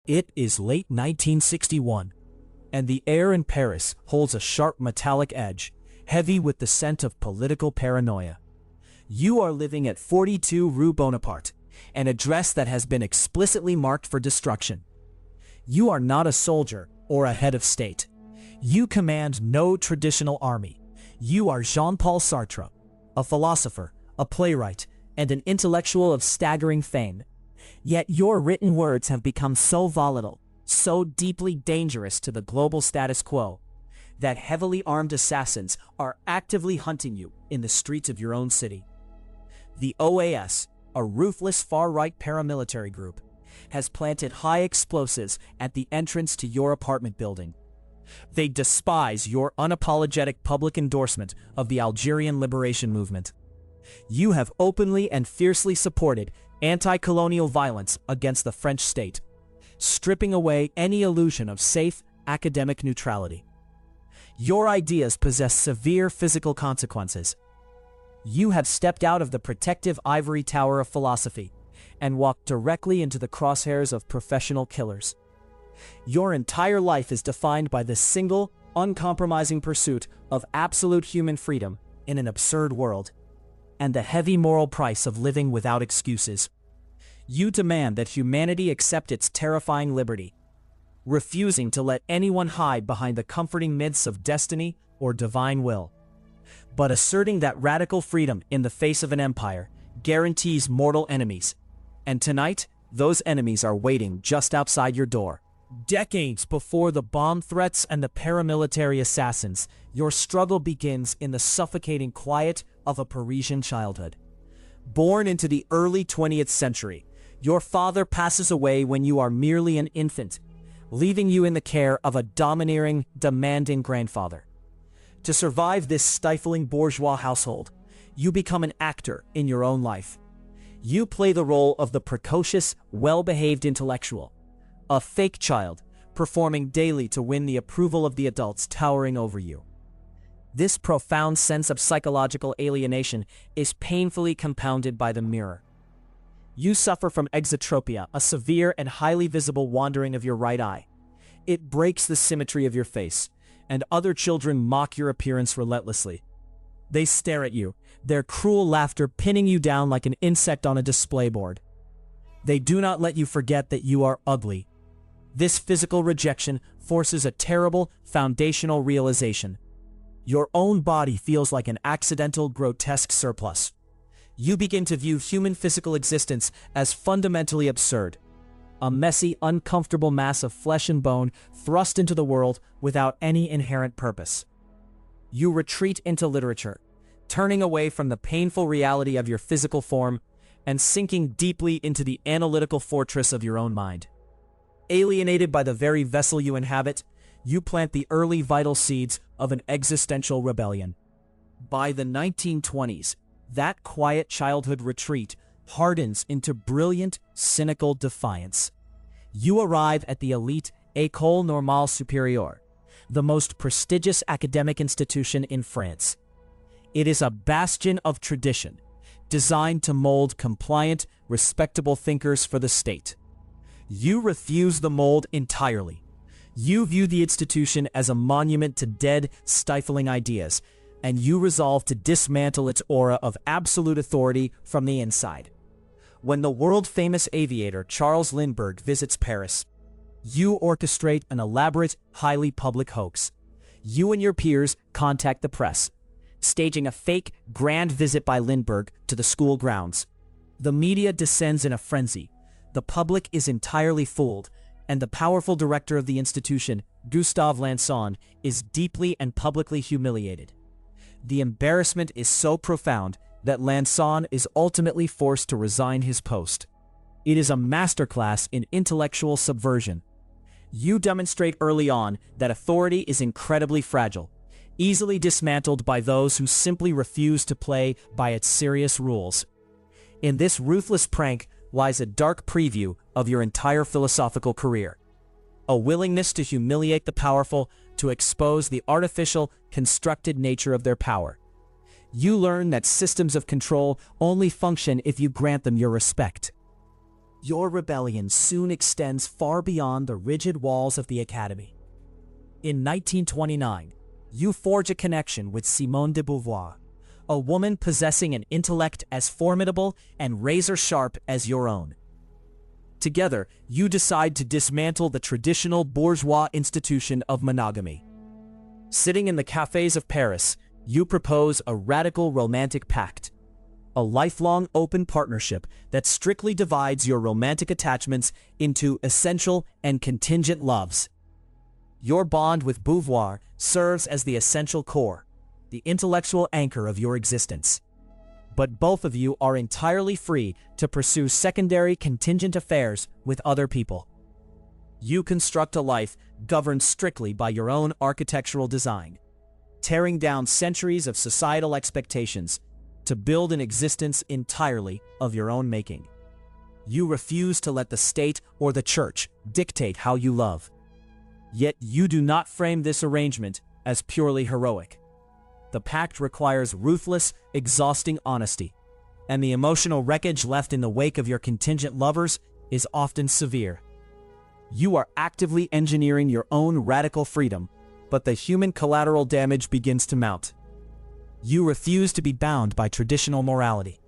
It is late 1961, and the air in Paris holds a sharp metallic edge, heavy with the scent of political paranoia. You are living at 42 Rue Bonaparte, an address that has been explicitly marked for destruction. You are not a soldier or a head of state. You command no traditional army. You are Jean-Paul Sartre, a philosopher, a playwright, and an intellectual of staggering fame. Yet your written words have become so volatile, so deeply dangerous to the global status quo, that heavily armed assassins are actively hunting you in the streets of your own city. The OAS, a ruthless far-right paramilitary group, has planted high explosives at the entrance to your apartment building. They despise your unapologetic public endorsement of the Algerian liberation movement. You have openly and fiercely supported anti-colonial violence against the French state, stripping away any illusion of safe academic neutrality. Your ideas possess severe physical consequences. You have stepped out of the protective ivory tower of philosophy and walked directly into the crosshairs of professional killers. Your entire life is defined by the single, uncompromising pursuit of absolute human freedom in an absurd world, and the heavy moral price of living without excuses. You demand that humanity accept its terrifying liberty, refusing to let anyone hide behind the comforting myths of destiny or divine will, but asserting that radical freedom in the face of an empire guarantees mortal enemies. And tonight, those enemies are waiting just outside your door. Decades before the bomb threats and the paramilitary assassins, your struggle begins in the suffocating quiet of a Parisian childhood. Born into the early 20th century, your father passes away when you are merely an infant, leaving you in the care of a domineering, demanding grandfather. To survive this stifling bourgeois household, you become an actor in your own life. You play the role of the precocious, well-behaved intellectual, a fake child, performing daily to win the approval of the adults towering over you. This profound sense of psychological alienation is painfully compounded by the mirror. You suffer from exotropia, a severe and highly visible wandering of your right eye. It breaks the symmetry of your face, and other children mock your appearance relentlessly. They stare at you, their cruel laughter pinning you down like an insect on a display board. They do not let you forget that you are ugly. This physical rejection forces a terrible, foundational realization. Your own body feels like an accidental, grotesque surplus. You begin to view human physical existence as fundamentally absurd, a messy, uncomfortable mass of flesh and bone thrust into the world without any inherent purpose. You retreat into literature, turning away from the painful reality of your physical form and sinking deeply into the analytical fortress of your own mind. Alienated by the very vessel you inhabit, you plant the early vital seeds of an existential rebellion. By the 1920s, that quiet childhood retreat hardens into brilliant, cynical defiance. You arrive at the elite École Normale Supérieure, the most prestigious academic institution in France. It is a bastion of tradition, designed to mold compliant, respectable thinkers for the state. You refuse the mold entirely. You view the institution as a monument to dead, stifling ideas, and you resolve to dismantle its aura of absolute authority from the inside. When the world-famous aviator Charles Lindbergh visits Paris, you orchestrate an elaborate, highly public hoax. You and your peers contact the press, staging a fake, grand visit by Lindbergh to the school grounds. The media descends in a frenzy. The public is entirely fooled, and the powerful director of the institution, Gustave Lanson, is deeply and publicly humiliated. The embarrassment is so profound that Lanson is ultimately forced to resign his post. It is a masterclass in intellectual subversion. You demonstrate early on that authority is incredibly fragile, easily dismantled by those who simply refuse to play by its serious rules. In this ruthless prank lies a dark preview of your entire philosophical career. A willingness to humiliate the powerful, to expose the artificial, constructed nature of their power. You learn that systems of control only function if you grant them your respect. Your rebellion soon extends far beyond the rigid walls of the academy. In 1929, you forge a connection with Simone de Beauvoir, a woman possessing an intellect as formidable and razor-sharp as your own. Together, you decide to dismantle the traditional bourgeois institution of monogamy. Sitting in the cafés of Paris, you propose a radical romantic pact, a lifelong open partnership that strictly divides your romantic attachments into essential and contingent loves. Your bond with Beauvoir serves as the essential core, the intellectual anchor of your existence. But both of you are entirely free to pursue secondary contingent affairs with other people. You construct a life governed strictly by your own architectural design, tearing down centuries of societal expectations to build an existence entirely of your own making. You refuse to let the state or the church dictate how you love. Yet you do not frame this arrangement as purely heroic. The pact requires ruthless, exhausting honesty, and the emotional wreckage left in the wake of your contingent lovers is often severe. You are actively engineering your own radical freedom, but the human collateral damage begins to mount. You refuse to be bound by traditional morality,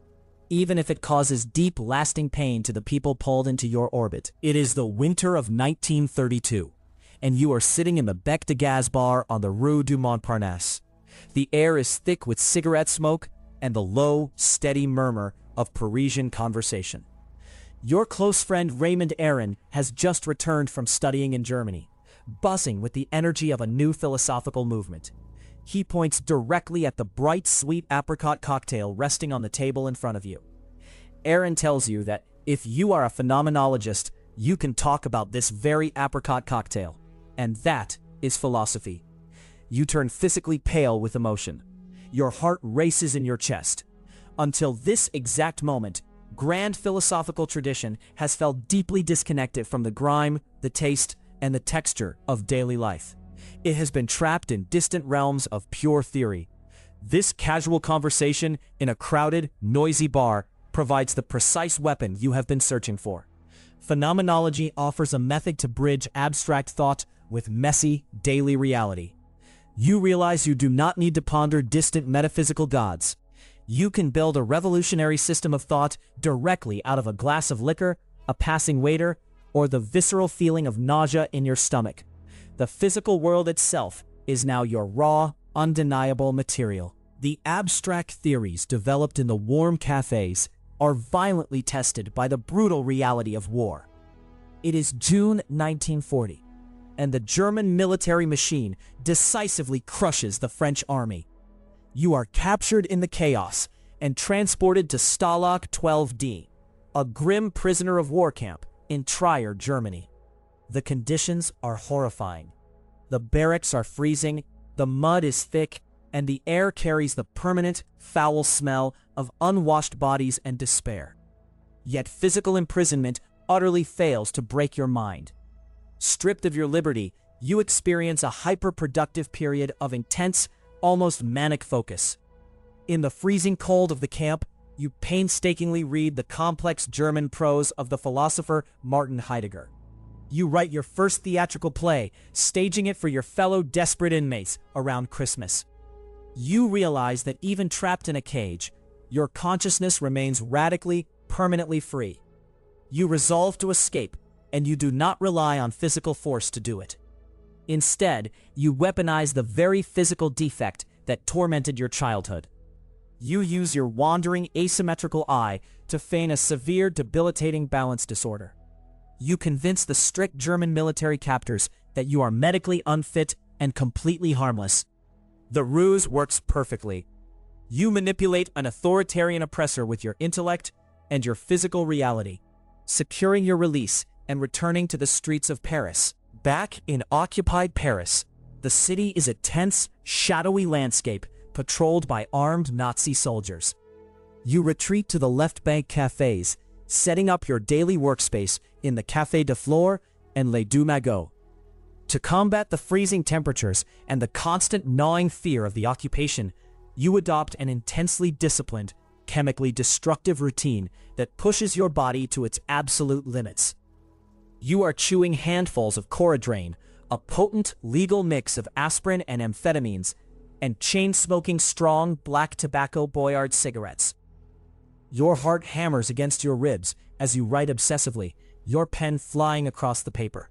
even if it causes deep, lasting pain to the people pulled into your orbit. It is the winter of 1932, and you are sitting in the Bec de Gaz bar on the Rue du Montparnasse. The air is thick with cigarette smoke and the low, steady murmur of Parisian conversation. Your close friend Raymond Aron has just returned from studying in Germany, buzzing with the energy of a new philosophical movement. He points directly at the bright, sweet apricot cocktail resting on the table in front of you. Aron tells you that if you are a phenomenologist, you can talk about this very apricot cocktail, and that is philosophy. You turn physically pale with emotion. Your heart races in your chest. Until this exact moment, grand philosophical tradition has felt deeply disconnected from the grime, the taste, and the texture of daily life. It has been trapped in distant realms of pure theory. This casual conversation in a crowded, noisy bar provides the precise weapon you have been searching for. Phenomenology offers a method to bridge abstract thought with messy, daily reality. You realize you do not need to ponder distant metaphysical gods. You can build a revolutionary system of thought directly out of a glass of liquor, a passing waiter, or the visceral feeling of nausea in your stomach. The physical world itself is now your raw, undeniable material. The abstract theories developed in the warm cafés are violently tested by the brutal reality of war. It is June 1940, and the German military machine decisively crushes the French army. You are captured in the chaos and transported to Stalag 12D, a grim prisoner of war camp in Trier, Germany. The conditions are horrifying. The barracks are freezing, the mud is thick, and the air carries the permanent, foul smell of unwashed bodies and despair. Yet physical imprisonment utterly fails to break your mind. Stripped of your liberty, you experience a hyper-productive period of intense, almost manic focus. In the freezing cold of the camp, you painstakingly read the complex German prose of the philosopher Martin Heidegger. You write your first theatrical play, staging it for your fellow desperate inmates around Christmas. You realize that even trapped in a cage, your consciousness remains radically, permanently free. You resolve to escape, and you do not rely on physical force to do it. Instead, you weaponize the very physical defect that tormented your childhood. You use your wandering asymmetrical eye to feign a severe, debilitating balance disorder. You convince the strict German military captors that you are medically unfit and completely harmless. The ruse works perfectly. You manipulate an authoritarian oppressor with your intellect and your physical reality, securing your release and returning to the streets of Paris. Back in occupied Paris, the city is a tense, shadowy landscape patrolled by armed Nazi soldiers. You retreat to the left bank cafés, setting up your daily workspace in the Café de Flore and Les Deux Magots. To combat the freezing temperatures and the constant gnawing fear of the occupation, you adopt an intensely disciplined, chemically destructive routine that pushes your body to its absolute limits. You are chewing handfuls of Coradrain, a potent legal mix of aspirin and amphetamines, and chain-smoking strong black tobacco Boyard cigarettes. Your heart hammers against your ribs as you write obsessively, your pen flying across the paper.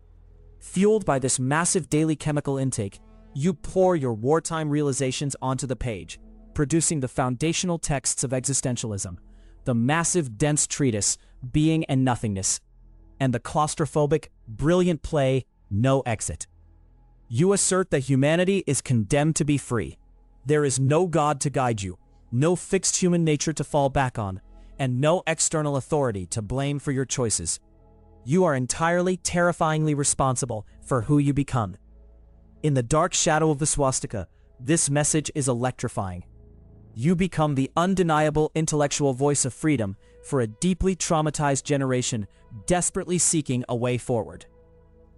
Fueled by this massive daily chemical intake, you pour your wartime realizations onto the page, producing the foundational texts of existentialism, the massive dense treatise, Being and Nothingness, and the claustrophobic, brilliant play, No Exit. You assert that humanity is condemned to be free. There is no God to guide you, no fixed human nature to fall back on, and no external authority to blame for your choices. You are entirely, terrifyingly responsible for who you become. In the dark shadow of the swastika, this message is electrifying. You become the undeniable intellectual voice of freedom for a deeply traumatized generation desperately seeking a way forward.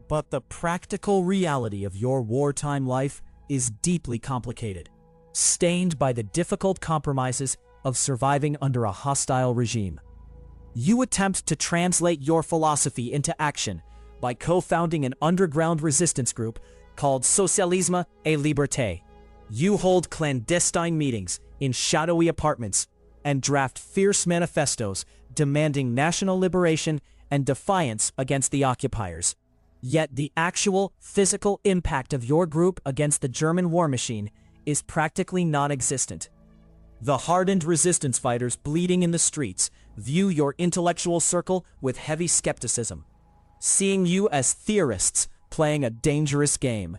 But the practical reality of your wartime life is deeply complicated, stained by the difficult compromises of surviving under a hostile regime. You attempt to translate your philosophy into action by co-founding an underground resistance group called Socialisme et Liberté. You hold clandestine meetings in shadowy apartments and draft fierce manifestos demanding national liberation and defiance against the occupiers. Yet the actual physical impact of your group against the German war machine is practically non-existent. The hardened resistance fighters bleeding in the streets view your intellectual circle with heavy skepticism, seeing you as theorists playing a dangerous game.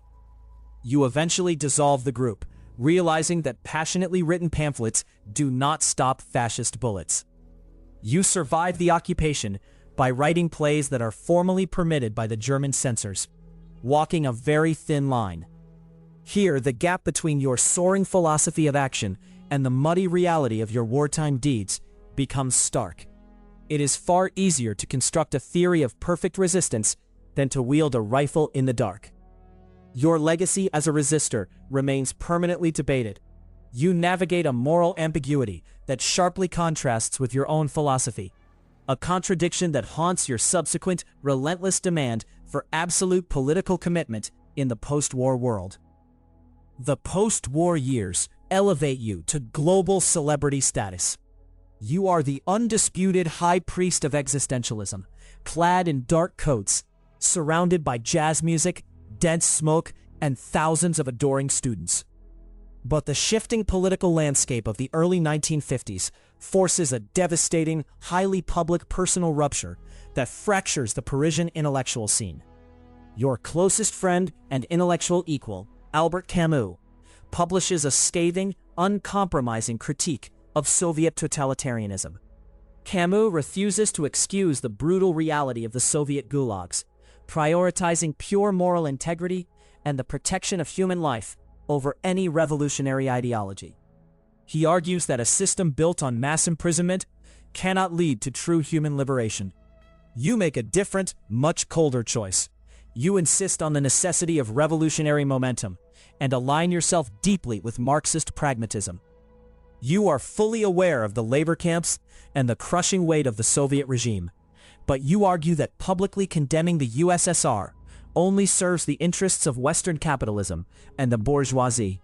You eventually dissolve the group, realizing that passionately written pamphlets do not stop fascist bullets. You survive the occupation by writing plays that are formally permitted by the German censors, walking a very thin line. Here, the gap between your soaring philosophy of action and the muddy reality of your wartime deeds becomes stark. It is far easier to construct a theory of perfect resistance than to wield a rifle in the dark. Your legacy as a resistor remains permanently debated. You navigate a moral ambiguity that sharply contrasts with your own philosophy, a contradiction that haunts your subsequent relentless demand for absolute political commitment in the post-war world. The post-war years elevate you to global celebrity status. You are the undisputed high priest of existentialism, clad in dark coats, surrounded by jazz music, dense smoke, and thousands of adoring students. But the shifting political landscape of the early 1950s forces a devastating, highly public personal rupture that fractures the Parisian intellectual scene. Your closest friend and intellectual equal, Albert Camus, publishes a scathing, uncompromising critique of Soviet totalitarianism. Camus refuses to excuse the brutal reality of the Soviet gulags, prioritizing pure moral integrity and the protection of human life over any revolutionary ideology. He argues that a system built on mass imprisonment cannot lead to true human liberation. You make a different, much colder choice. You insist on the necessity of revolutionary momentum and align yourself deeply with Marxist pragmatism. You are fully aware of the labor camps and the crushing weight of the Soviet regime, but you argue that publicly condemning the USSR only serves the interests of Western capitalism and the bourgeoisie.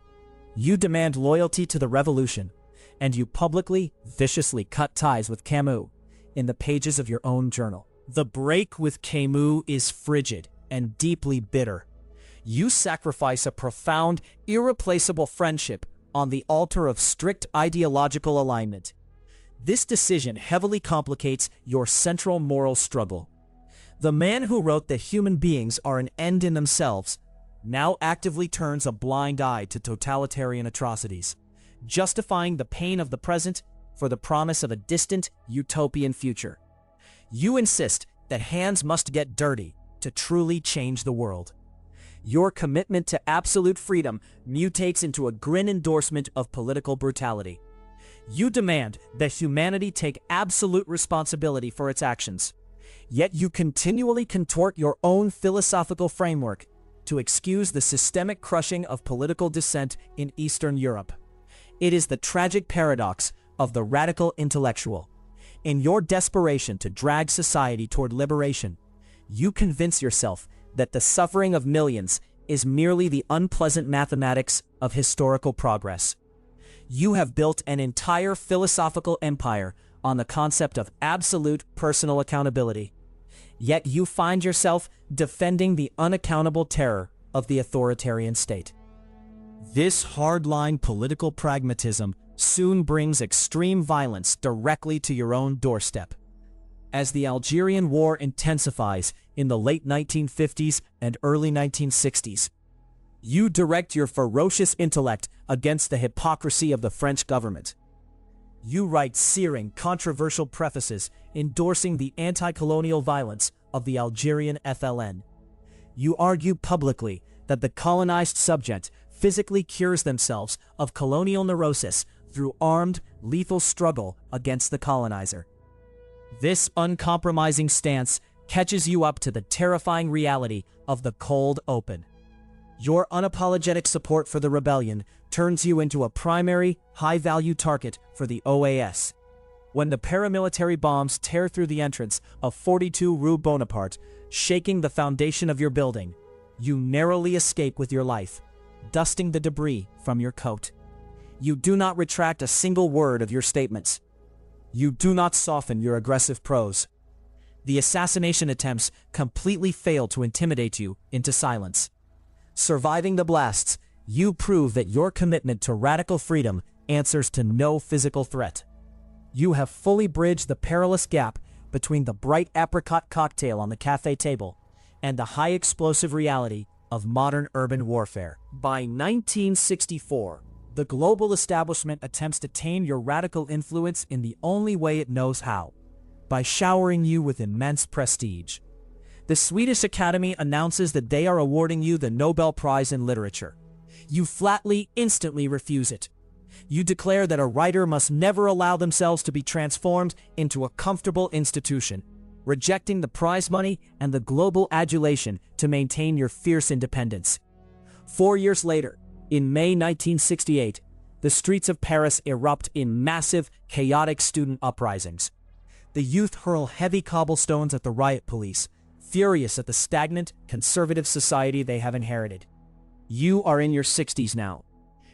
You demand loyalty to the revolution, and you publicly, viciously cut ties with Camus in the pages of your own journal. The break with Camus is frigid and deeply bitter. You sacrifice a profound, irreplaceable friendship on the altar of strict ideological alignment. This decision heavily complicates your central moral struggle. The man who wrote that human beings are an end in themselves now actively turns a blind eye to totalitarian atrocities, justifying the pain of the present for the promise of a distant, utopian future. You insist that hands must get dirty to truly change the world. Your commitment to absolute freedom mutates into a grim endorsement of political brutality. You demand that humanity take absolute responsibility for its actions, yet you continually contort your own philosophical framework to excuse the systemic crushing of political dissent in Eastern Europe. It is the tragic paradox of the radical intellectual. In your desperation to drag society toward liberation, you convince yourself that the suffering of millions is merely the unpleasant mathematics of historical progress. You have built an entire philosophical empire on the concept of absolute personal accountability. Yet you find yourself defending the unaccountable terror of the authoritarian state. This hardline political pragmatism soon brings extreme violence directly to your own doorstep. As the Algerian War intensifies in the late 1950s and early 1960s, you direct your ferocious intellect against the hypocrisy of the French government. You write searing, controversial prefaces endorsing the anti-colonial violence of the Algerian FLN. You argue publicly that the colonized subject physically cures themselves of colonial neurosis through armed, lethal struggle against the colonizer. This uncompromising stance catches you up to the terrifying reality of the cold open. Your unapologetic support for the rebellion turns you into a primary, high-value target for the OAS. When the paramilitary bombs tear through the entrance of 42 Rue Bonaparte, shaking the foundation of your building, you narrowly escape with your life, dusting the debris from your coat. You do not retract a single word of your statements. You do not soften your aggressive prose. The assassination attempts completely fail to intimidate you into silence. Surviving the blasts, you prove that your commitment to radical freedom answers to no physical threat. You have fully bridged the perilous gap between the bright apricot cocktail on the cafe table and the high-explosive reality of modern urban warfare. By 1964, the global establishment attempts to tame your radical influence in the only way it knows how, by showering you with immense prestige. The Swedish Academy announces that they are awarding you the Nobel Prize in Literature. You flatly, instantly refuse it. You declare that a writer must never allow themselves to be transformed into a comfortable institution, rejecting the prize money and the global adulation to maintain your fierce independence. 4 years later, in May 1968, the streets of Paris erupt in massive, chaotic student uprisings. The youth hurl heavy cobblestones at the riot police, furious at the stagnant, conservative society they have inherited. You are in your 60s now,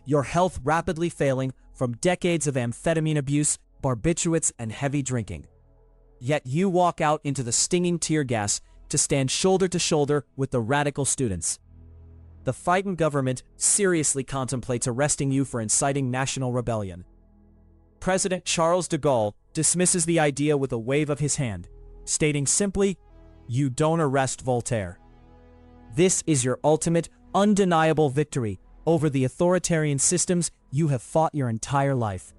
your health rapidly failing from decades of amphetamine abuse, barbiturates, and heavy drinking. Yet you walk out into the stinging tear gas to stand shoulder to shoulder with the radical students. The frightened government seriously contemplates arresting you for inciting national rebellion. President Charles de Gaulle dismisses the idea with a wave of his hand, stating simply, "You don't arrest Voltaire." This is your ultimate, undeniable victory over the authoritarian systems you have fought your entire life.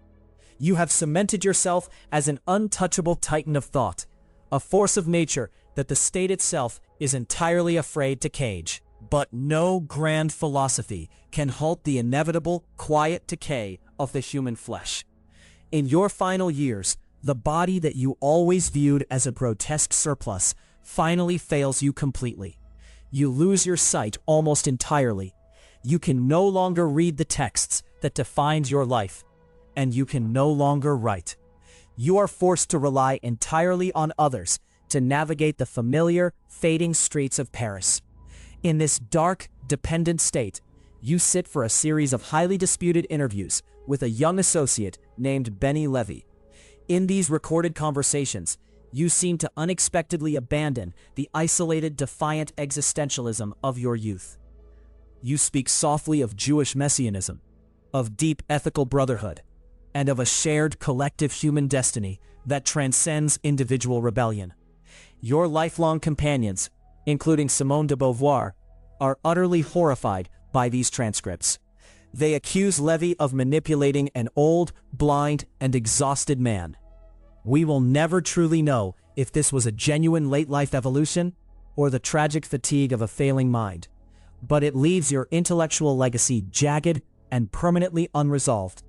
You have cemented yourself as an untouchable titan of thought, a force of nature that the state itself is entirely afraid to cage. But no grand philosophy can halt the inevitable, quiet decay of the human flesh. In your final years, the body that you always viewed as a grotesque surplus finally fails you completely. You lose your sight almost entirely. You can no longer read the texts that defined your life, and you can no longer write. You are forced to rely entirely on others to navigate the familiar, fading streets of Paris. In this dark, dependent state, you sit for a series of highly disputed interviews with a young associate named Benny Levy. In these recorded conversations, you seem to unexpectedly abandon the isolated, defiant existentialism of your youth. You speak softly of Jewish messianism, of deep ethical brotherhood, and of a shared collective human destiny that transcends individual rebellion. Your lifelong companions, including Simone de Beauvoir, are utterly horrified by these transcripts. They accuse Levy of manipulating an old, blind, and exhausted man. We will never truly know if this was a genuine late-life evolution or the tragic fatigue of a failing mind, but it leaves your intellectual legacy jagged and permanently unresolved.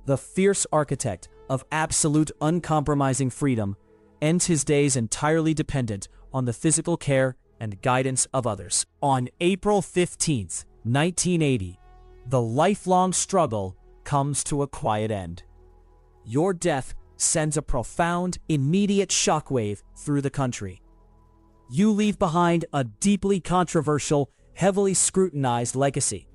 The fierce architect of absolute uncompromising freedom ends his days entirely dependent on the physical care and guidance of others. On April 15th, 1980, the lifelong struggle comes to a quiet end. Your death sends a profound, immediate shockwave through the country. You leave behind a deeply controversial, heavily scrutinized legacy,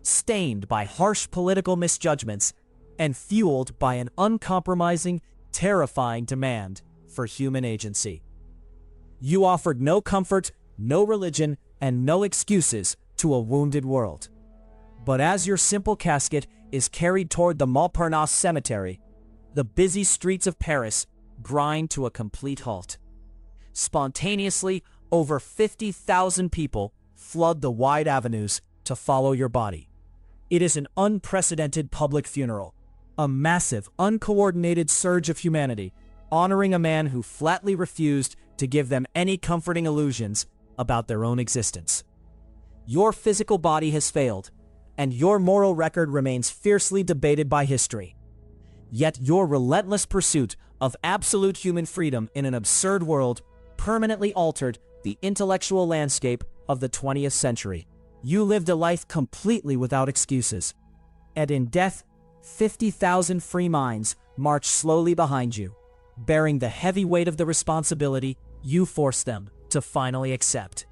stained by harsh political misjudgments and fueled by an uncompromising, terrifying demand for human agency. You offered no comfort, no religion, and no excuses to a wounded world. But as your simple casket is carried toward the Montparnasse cemetery, the busy streets of Paris grind to a complete halt. Spontaneously, over 50,000 people flood the wide avenues to follow your body. It is an unprecedented public funeral, a massive, uncoordinated surge of humanity, honoring a man who flatly refused to give them any comforting illusions about their own existence. Your physical body has failed, and your moral record remains fiercely debated by history. Yet your relentless pursuit of absolute human freedom in an absurd world permanently altered the intellectual landscape of the 20th century. You lived a life completely without excuses. And in death, 50,000 free minds march slowly behind you, bearing the heavy weight of the responsibility you forced them to finally accept.